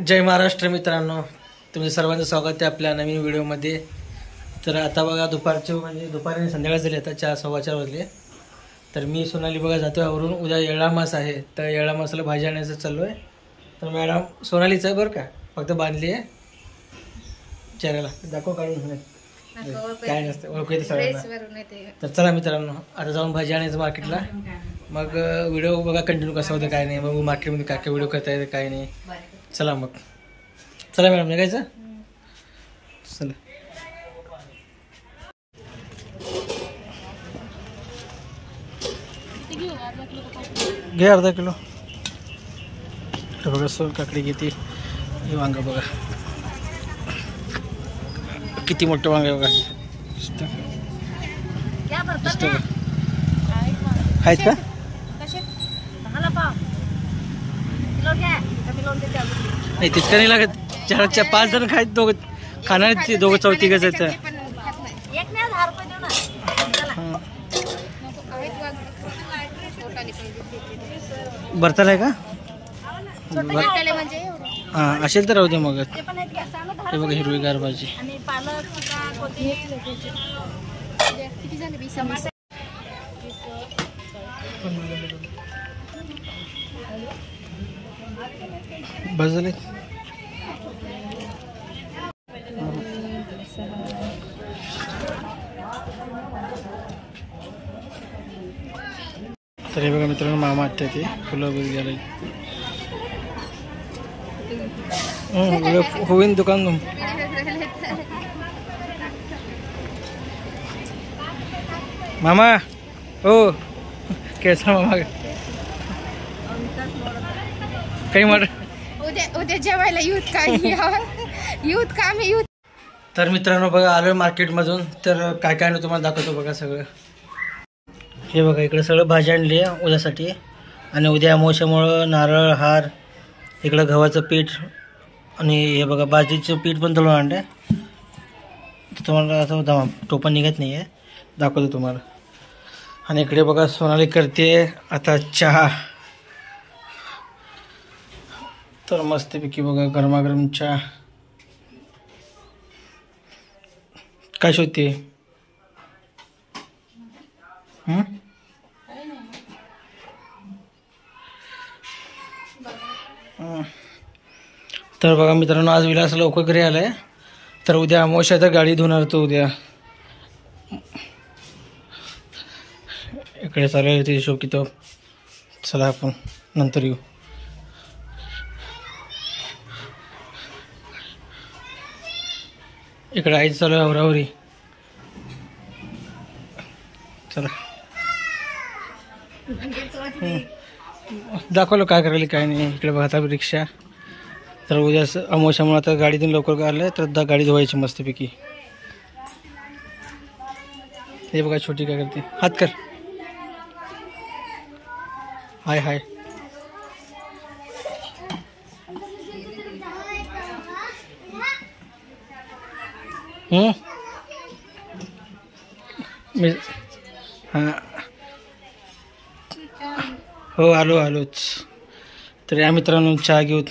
जय महाराष्ट्र मित्रांनो, तुमचं सर्वांचं स्वागत आहे आपल्या नवीन व्हिडिओमध्ये. तर आता बघा दुपारचे म्हणजे दुपारी संध्याकाळ झाली, आता 4:15 वाजले. तर मी सोनाली बघा जातो आवरून. उद्या येळा मास आहे, तर येळा मासाला भाजी आणायचं चाललो आहे. तर मॅडम सोनालीचं आहे बरं का, फक्त बांधली आहे चेहऱ्याला. दाखव काढून, काय नसतं ओळखू येते सगळ्यांना. तर चला मित्रांनो, आता जाऊन भाजी आणायचं मार्केटला. मग व्हिडिओ बघा कंटिन्यू कसा होतं काय नाही, मग मार्केटमध्ये काय काय व्हिडिओ करता येते काय नाही. चला मग, चला मॅडम निघायचं. चला घे अर्धा किलो. बघा सोल काकडी घेते. हे वांग बघा किती मोठं वांग आहे बघा. आहेत का? नाही तितकं नाही लागत. 4-5 जण खायत, दोघं खाणार ते, दोघं चौथीकच आहेत. भरताल आहे का? हां असेल तर राहू दे मग. हे बघा हिरवीगार भाजी. बस झाले. तर हे बघा मित्रांनो, मामा आहेत ते फुलं वगैरे गेले. होईन दुकान. मामा हो कैसा मामा काही म्हण. उद्या जेवायला युथ काम. तर मित्रांनो बघा आलो मार्केटमधून. तर काय काय तुम्हाला दाखवतो बघा सगळं. हे बघा इकडे सगळं भाजी आणली आहे उद्यासाठी. आणि उद्या अमावस्यामुळं नारळ हार, इकडं गव्हाचं पीठ, आणि हे बघा भाजीचं पीठ पण तळून आणलं आहे. तुम्हाला असं टोपण निघत नाही आहे, दाखवतो तुम्हाला. आणि इकडे बघा सोनाली करते आता चहा. तर मस्तपैकी बघा गरमागरम चहा. काय शोधते? तर बघा मित्रांनो, आज विलास लवकर घरी आलाय. तर उद्या अमावस्या, तर गाडी धुणार तो उद्या. इकडे चालू आहे ते शोकी. तो चला आपण नंतर येऊ. इकडे आईच चालू आहे आवरावरी. चला दाखवलं काय करायला काय नाही. इकडे बघा रिक्षा. तर उद्या अमावस्यामुळे आता गाडीतून लवकर आलं, तर गाडी धुवायची मस्तपैकी. हे बघा छोटी काय करते, हात कर. हाय हाय. मी हां हो आलोच. तर या मित्रांनो चहा घेऊत.